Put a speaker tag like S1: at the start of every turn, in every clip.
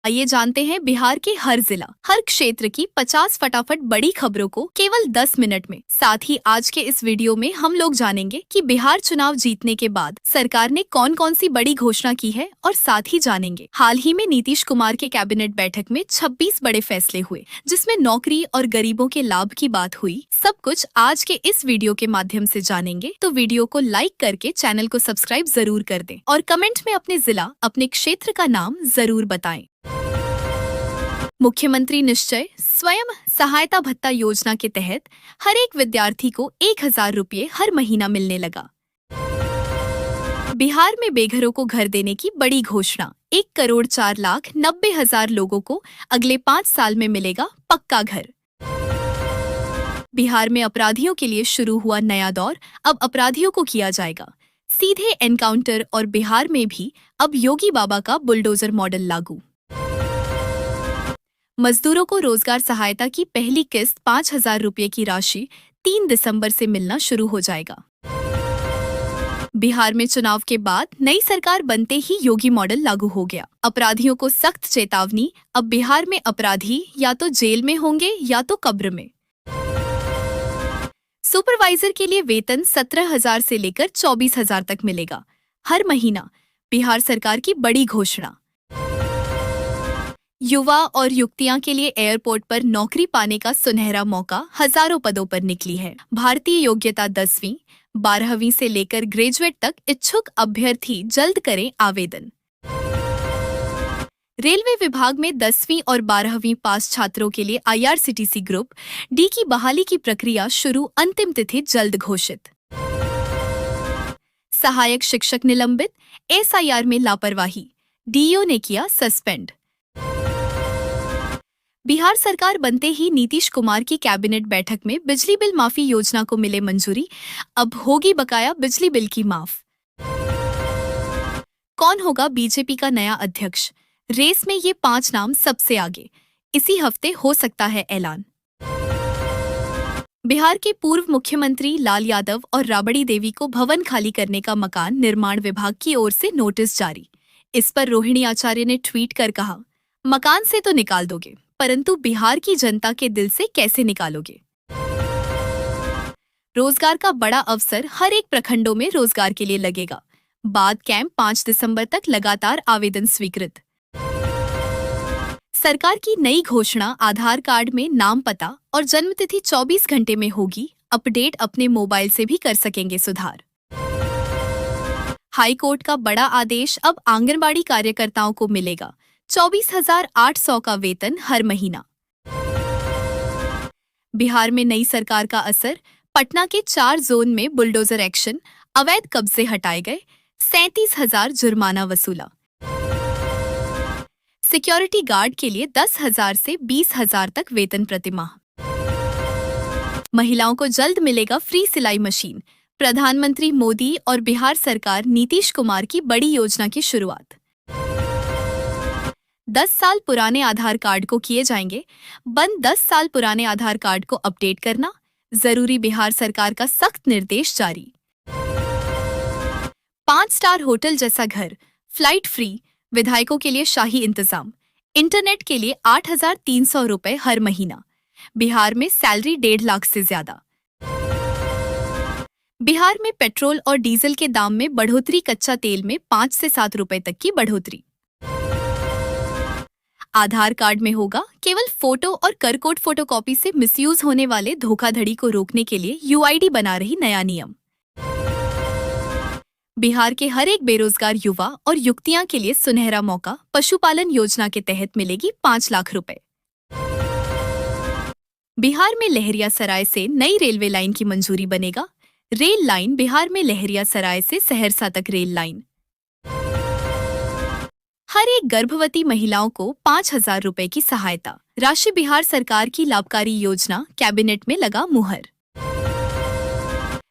S1: आइए जानते हैं बिहार के हर जिला, हर क्षेत्र की 50 फटाफट बड़ी खबरों को केवल 10 मिनट में। साथ ही आज के इस वीडियो में हम लोग जानेंगे कि बिहार चुनाव जीतने के बाद सरकार ने कौन कौन सी बड़ी घोषणा की है और साथ ही जानेंगे हाल ही में नीतीश कुमार के कैबिनेट बैठक में 26 बड़े फैसले हुए, जिसमें नौकरी और गरीबों के लाभ की बात हुई। सब कुछ आज के इस वीडियो के माध्यम से जानेंगे, तो वीडियो को लाइक करके चैनल को सब्सक्राइब जरूर कर दें और कमेंट में अपने जिला, अपने क्षेत्र का नाम जरूर बताएं। मुख्यमंत्री निश्चय स्वयं सहायता भत्ता योजना के तहत हर एक विद्यार्थी को 1000 रुपये हर महीना मिलने लगा। बिहार में बेघरों को घर देने की बड़ी घोषणा, 1,04,90,000 लोगों को अगले 5 साल में मिलेगा पक्का घर। बिहार में अपराधियों के लिए शुरू हुआ नया दौर, अब अपराधियों को किया जाएगा सीधे एनकाउंटर और बिहार में भी अब योगी बाबा का बुलडोजर मॉडल लागू। मजदूरों को रोजगार सहायता की पहली किस्त 5,000 रुपये की राशि 3 दिसंबर से मिलना शुरू हो जाएगा। बिहार में चुनाव के बाद नई सरकार बनते ही योगी मॉडल लागू हो गया। अपराधियों को सख्त चेतावनी, अब बिहार में अपराधी या तो जेल में होंगे या तो कब्र में। सुपरवाइजर के लिए वेतन 17,000 से लेकर 24,000 तक मिलेगा हर महीना, बिहार सरकार की बड़ी घोषणा। युवा और युवतियां के लिए एयरपोर्ट पर नौकरी पाने का सुनहरा मौका हजारों पदों पर निकली है। भारतीय योग्यता 10वीं, 12वीं से लेकर ग्रेजुएट तक इच्छुक अभ्यर्थी जल्द करें आवेदन। रेलवे विभाग में 10वीं और 12वीं पास छात्रों के लिए IRCTC ग्रुप डी की बहाली की प्रक्रिया शुरू, अंतिम तिथि जल्द घोषित। सहायक शिक्षक निलंबित, SIR में लापरवाही, DO ने किया सस्पेंड। बिहार सरकार बनते ही नीतीश कुमार की कैबिनेट बैठक में बिजली बिल माफी योजना को मिले मंजूरी, अब होगी बकाया बिजली बिल की माफ। कौन होगा बीजेपी का नया अध्यक्ष? रेस में ये 5 नाम सबसे आगे, इसी हफ्ते हो सकता है ऐलान। बिहार के पूर्व मुख्यमंत्री लाल यादव और राबड़ी देवी को भवन खाली करने का मकान निर्माण विभाग की ओर से नोटिस जारी। इस पर रोहिणी आचार्य ने ट्वीट कर कहा, मकान से तो निकाल दोगे, परंतु बिहार की जनता के दिल से कैसे निकालोगे। रोजगार का बड़ा अवसर, हर एक प्रखंडों में रोजगार के लिए लगेगा। बाद कैंप 5 दिसंबर तक लगातार आवेदन स्वीकृत। सरकार की नई घोषणा, आधार कार्ड में नाम, पता और जन्मतिथि 24 घंटे में होगी अपडेट, अपने मोबाइल से भी कर सकेंगे सुधार। हाई कोर्ट का बड़ा आदेश, अब आंगनबाड़ी कार्यकर्ताओं को मिलेगा 24,800 का वेतन हर महीना। बिहार में नई सरकार का असर, पटना के 4 जोन में बुलडोजर एक्शन, अवैध कब्जे हटाए गए, 37,000 जुर्माना वसूला। सिक्योरिटी गार्ड के लिए 10,000 से 20,000 तक वेतन प्रतिमाह। महिलाओं को जल्द मिलेगा फ्री सिलाई मशीन, प्रधानमंत्री मोदी और बिहार सरकार नीतीश कुमार की बड़ी योजना की शुरुआत। 10 साल पुराने आधार कार्ड को किए जाएंगे बंद, 10 साल पुराने आधार कार्ड को अपडेट करना जरूरी, बिहार सरकार का सख्त निर्देश जारी। 5 स्टार होटल जैसा घर, फ्लाइट फ्री, विधायकों के लिए शाही इंतजाम, इंटरनेट के लिए 8,300 रुपए हर महीना, बिहार में सैलरी 1.5 लाख से ज्यादा। बिहार में पेट्रोल और डीजल के दाम में बढ़ोतरी, कच्चा तेल में 5 से 7 रुपए तक की बढ़ोतरी। आधार कार्ड में होगा केवल फोटो और करकोड फोटोकॉपी से मिसयूज होने वाले धोखाधड़ी को रोकने के लिए UID बना रही नया नियम। बिहार के हर एक बेरोजगार युवा और युवतियां के लिए सुनहरा मौका, पशुपालन योजना के तहत मिलेगी 5 लाख रुपए। बिहार में लहरिया सराय से नई रेलवे लाइन की मंजूरी, बनेगा रेल लाइन, बिहार में लहरिया सराय से सहरसा तक रेल लाइन। हर एक गर्भवती महिलाओं को 5,000 रुपए की सहायता राशि, बिहार सरकार की लाभकारी योजना, कैबिनेट में लगा मुहर।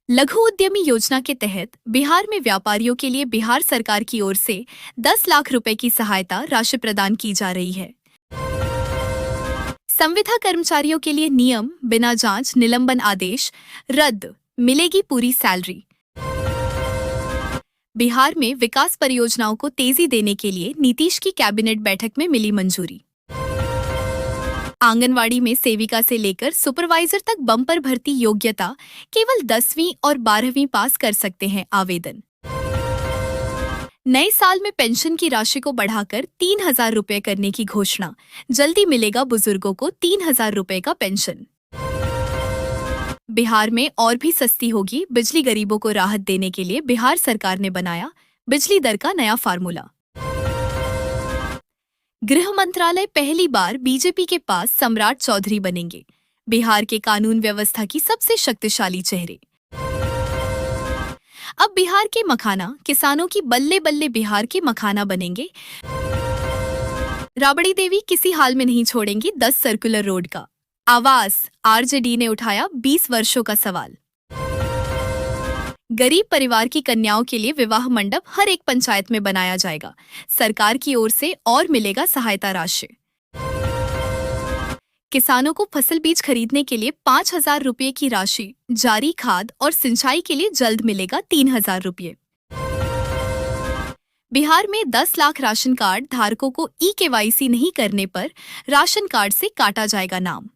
S1: लघु उद्यमी योजना के तहत बिहार में व्यापारियों के लिए बिहार सरकार की ओर से 10 लाख रुपए की सहायता राशि प्रदान की जा रही है। संविदा कर्मचारियों के लिए नियम, बिना जांच निलंबन आदेश रद्द, मिलेगी पूरी सैलरी। बिहार में विकास परियोजनाओं को तेजी देने के लिए नीतीश की कैबिनेट बैठक में मिली मंजूरी। आंगनवाड़ी में सेविका से लेकर सुपरवाइजर तक बम्पर भर्ती योग्यता, केवल 10वीं और 12वीं पास कर सकते हैं आवेदन। नए साल में पेंशन की राशि को बढ़ाकर 3,000 रुपये करने की घोषणा, जल्दी मिलेगा बुजुर्गों को 3,000 रुपये का पेंशन। बिहार में और भी सस्ती होगी बिजली, गरीबों को राहत देने के लिए बिहार सरकार ने बनाया बिजली दर का नया फार्मूला। गृह मंत्रालय पहली बार बीजेपी के पास सम्राट चौधरी बनेंगे, बिहार के कानून व्यवस्था की सबसे शक्तिशाली चेहरे। अब बिहार के मखाना किसानों की बल्ले बल्ले बिहार के मखाना बनेंगे। राबड़ी देवी किसी हाल में नहीं छोड़ेंगी 10 सर्कुलर रोड का आवास, आरजेडी ने उठाया 20 वर्षों का सवाल। गरीब परिवार की कन्याओं के लिए विवाह मंडप हर एक पंचायत में बनाया जाएगा, सरकार की ओर से और मिलेगा सहायता राशि। किसानों को फसल बीज खरीदने के लिए 5,000 रुपये की राशि जारी, खाद और सिंचाई के लिए जल्द मिलेगा 3,000 रुपये। बिहार में 10 लाख राशन कार्ड धारकों को ई-केवाईसी नहीं करने पर राशन कार्ड से काटा जाएगा नाम।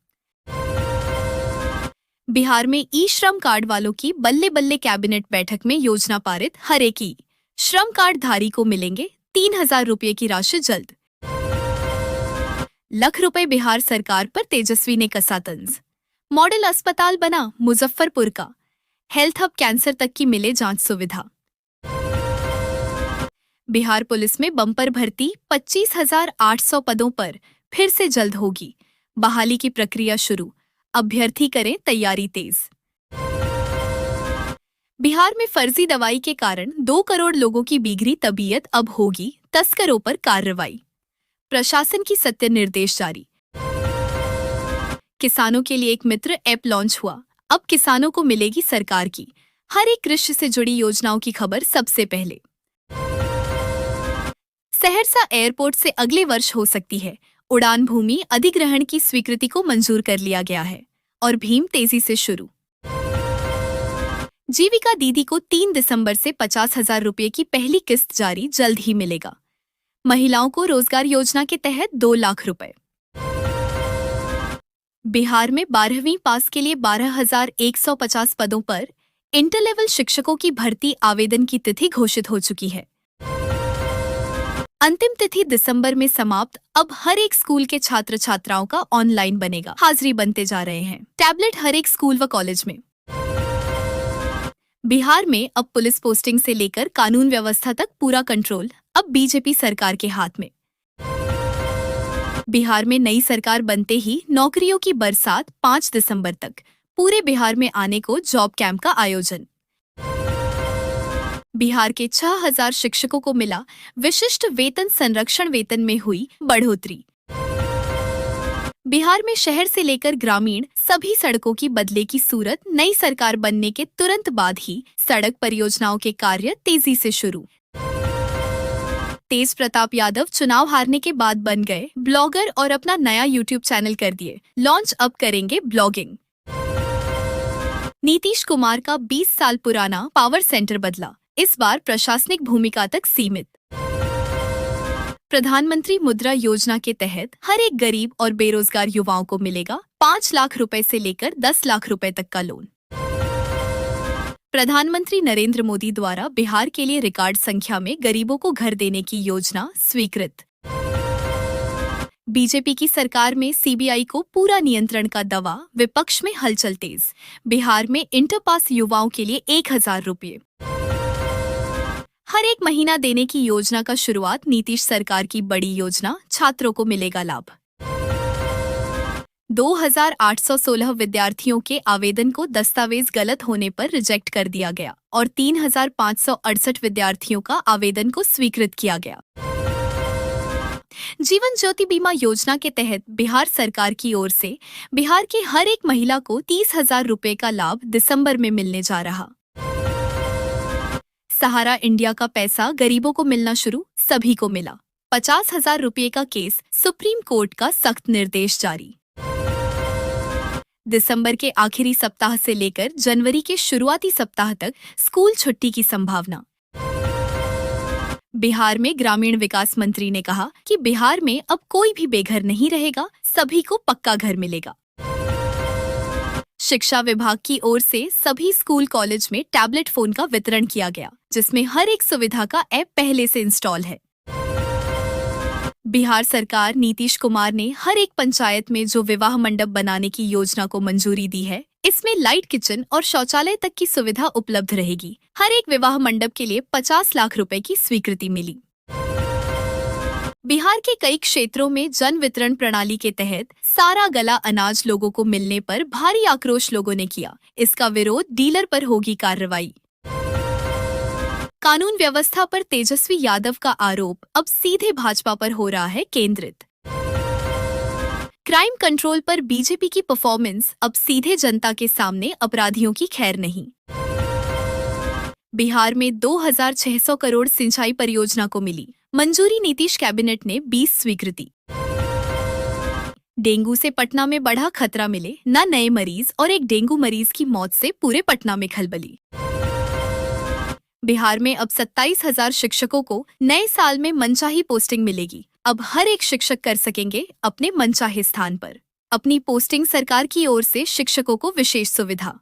S1: बिहार में ई श्रम कार्ड वालों की बल्ले बल्ले कैबिनेट बैठक में योजना पारित, हर एक ई श्रम कार्ड धारी को मिलेंगे 3,000 रुपये की राशि जल्द। लाख रुपए बिहार सरकार पर तेजस्वी ने कसा तंज, मॉडल अस्पताल बना मुजफ्फरपुर का, हेल्थ हब, कैंसर तक की मिले जांच सुविधा। बिहार पुलिस में बम्पर भर्ती 25,800 पदों पर फिर से जल्द होगी, बहाली की प्रक्रिया शुरू, अभ्यर्थी करें तैयारी तेज। बिहार में फर्जी दवाई के कारण 2 करोड़ लोगों की बिगड़ी तबीयत, अब होगी तस्करों पर कार्रवाई, प्रशासन की सत्य निर्देश जारी। किसानों के लिए एक मित्र ऐप लॉन्च हुआ, अब किसानों को मिलेगी सरकार की हर एक कृषि से जुड़ी योजनाओं की खबर सबसे पहले। सहरसा एयरपोर्ट से अगले वर्ष हो सकती है उड़ान भूमि, अधिग्रहण की स्वीकृति को मंजूर कर लिया गया है और भीम तेजी से शुरू। जीविका दीदी को 3 दिसंबर से 50,000 रुपये की पहली किस्त जारी, जल्द ही मिलेगा। महिलाओं को रोजगार योजना के तहत 2 लाख रुपए। बिहार में 12वीं पास के लिए 12,150 पदों पर इंटर लेवल शिक्षकों की भर्ती, आवेदन की तिथि घोषित हो चुकी है। अंतिम तिथि दिसंबर में समाप्त, अब हर एक स्कूल के छात्र छात्राओं का ऑनलाइन बनेगा, हाजिरी बनते जा रहे हैं टैबलेट हर एक स्कूल व कॉलेज में। बिहार में अब पुलिस पोस्टिंग से लेकर कानून व्यवस्था तक पूरा कंट्रोल अब बीजेपी सरकार के हाथ में। बिहार में नई सरकार बनते ही नौकरियों की बरसात, 5 दिसंबर तक पूरे बिहार में आने को जॉब कैंप का आयोजन। बिहार के 6,000 शिक्षकों को मिला विशिष्ट वेतन, संरक्षण वेतन में हुई बढ़ोतरी। बिहार में शहर से लेकर ग्रामीण सभी सड़कों की बदले की सूरत, नई सरकार बनने के तुरंत बाद ही सड़क परियोजनाओं के कार्य तेजी से शुरू। तेज प्रताप यादव चुनाव हारने के बाद बन गए ब्लॉगर और अपना नया यूट्यूब चैनल कर दिए लॉन्च, अब करेंगे ब्लॉगिंग। नीतीश कुमार का 20 साल पुराना पावर सेंटर बदला, इस बार प्रशासनिक भूमिका तक सीमित। प्रधानमंत्री मुद्रा योजना के तहत हर एक गरीब और बेरोजगार युवाओं को मिलेगा 5 लाख रुपए से लेकर 10 लाख रुपए तक का लोन। प्रधानमंत्री नरेंद्र मोदी द्वारा बिहार के लिए रिकॉर्ड संख्या में गरीबों को घर देने की योजना स्वीकृत। बीजेपी की सरकार में सीबीआई को पूरा नियंत्रण का दावा, विपक्ष में हलचल तेज। बिहार में इंटर पास युवाओं के लिए 1,000 रुपये हर एक महीना देने की योजना का शुरुआत, नीतीश सरकार की बड़ी योजना, छात्रों को मिलेगा लाभ। 2,816 विद्यार्थियों के आवेदन को दस्तावेज गलत होने पर रिजेक्ट कर दिया गया और 3,568 विद्यार्थियों का आवेदन को स्वीकृत किया गया। जीवन ज्योति बीमा योजना के तहत बिहार सरकार की ओर से बिहार की हर एक महिला को 30,000 रुपये का लाभ दिसंबर में मिलने जा रहा। सहारा इंडिया का पैसा गरीबों को मिलना शुरू, सभी को मिला। 50,000 रुपये का केस, सुप्रीम कोर्ट का सख्त निर्देश जारी। दिसंबर के आखिरी सप्ताह से लेकर जनवरी के शुरुआती सप्ताह तक स्कूल छुट्टी की संभावना। बिहार में ग्रामीण विकास मंत्री ने कहा कि बिहार में अब कोई भी बेघर नहीं रहेगा, सभी को पक्का घर मिलेगा। शिक्षा विभाग की ओर से सभी स्कूल कॉलेज में टैबलेट फोन का वितरण किया गया, जिसमें हर एक सुविधा का ऐप पहले से इंस्टॉल है। बिहार सरकार नीतीश कुमार ने हर एक पंचायत में जो विवाह मंडप बनाने की योजना को मंजूरी दी है, इसमें लाइट किचन और शौचालय तक की सुविधा उपलब्ध रहेगी। हर एक विवाह मंडप के लिए 50 लाख रुपए की स्वीकृति मिली। बिहार के कई क्षेत्रों में जन वितरण प्रणाली के तहत सारा गला अनाज लोगों को मिलने पर भारी आक्रोश लोगों ने किया। इसका विरोध, डीलर पर होगी कार्रवाई। कानून व्यवस्था पर तेजस्वी यादव का आरोप अब सीधे भाजपा पर हो रहा है केंद्रित। क्राइम कंट्रोल पर बीजेपी की परफॉर्मेंस अब सीधे जनता के सामने अपराधियों की खैर नहीं। बिहार में 2600 करोड़ सिंचाई परियोजना को मिली मंजूरी, नीतीश कैबिनेट ने 20 स्वीकृति। डेंगू से पटना में बढ़ा खतरा, मिले न नए मरीज और एक डेंगू मरीज की मौत से पूरे पटना में खलबली। बिहार में अब 27,000 शिक्षकों को नए साल में मनचाही पोस्टिंग मिलेगी। अब हर एक शिक्षक कर सकेंगे अपने मनचाहे स्थान पर अपनी पोस्टिंग। सरकार की ओर से शिक्षकों को विशेष सुविधा।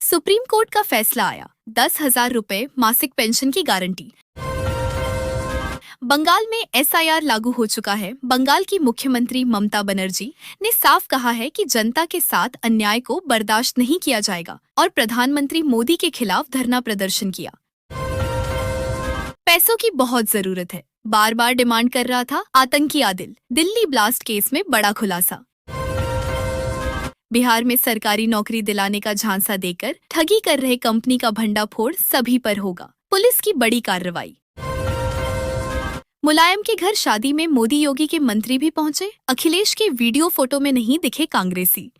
S1: सुप्रीम कोर्ट का फैसला आया, 10,000 रुपए मासिक पेंशन की गारंटी। बंगाल में SIR लागू हो चुका है। बंगाल की मुख्यमंत्री ममता बनर्जी ने साफ कहा है कि जनता के साथ अन्याय को बर्दाश्त नहीं किया जाएगा और प्रधानमंत्री मोदी के खिलाफ धरना प्रदर्शन किया। पैसों की बहुत जरूरत है, बार बार डिमांड कर रहा था आतंकी आदिल। दिल्ली ब्लास्ट केस में बड़ा खुलासा। बिहार में सरकारी नौकरी दिलाने का झांसा देकर ठगी कर रहे कंपनी का भंडाफोड़ सभी पर होगा, पुलिस की बड़ी कार्रवाई। मुलायम के घर शादी में मोदी योगी के मंत्री भी पहुंचे, अखिलेश के वीडियो फोटो में नहीं दिखे कांग्रेसी।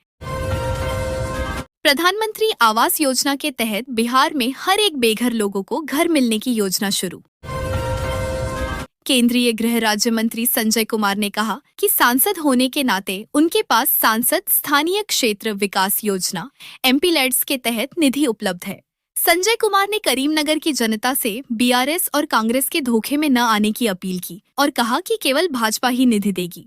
S1: प्रधानमंत्री आवास योजना के तहत बिहार में हर एक बेघर लोगों को घर मिलने की योजना शुरू। केंद्रीय गृह राज्य मंत्री संजय कुमार ने कहा कि सांसद होने के नाते उनके पास सांसद स्थानीय क्षेत्र विकास योजना MP-LEDS के तहत निधि उपलब्ध है। संजय कुमार ने करीमनगर की जनता से BRS और कांग्रेस के धोखे में न आने की अपील की और कहा कि केवल भाजपा ही निधि देगी।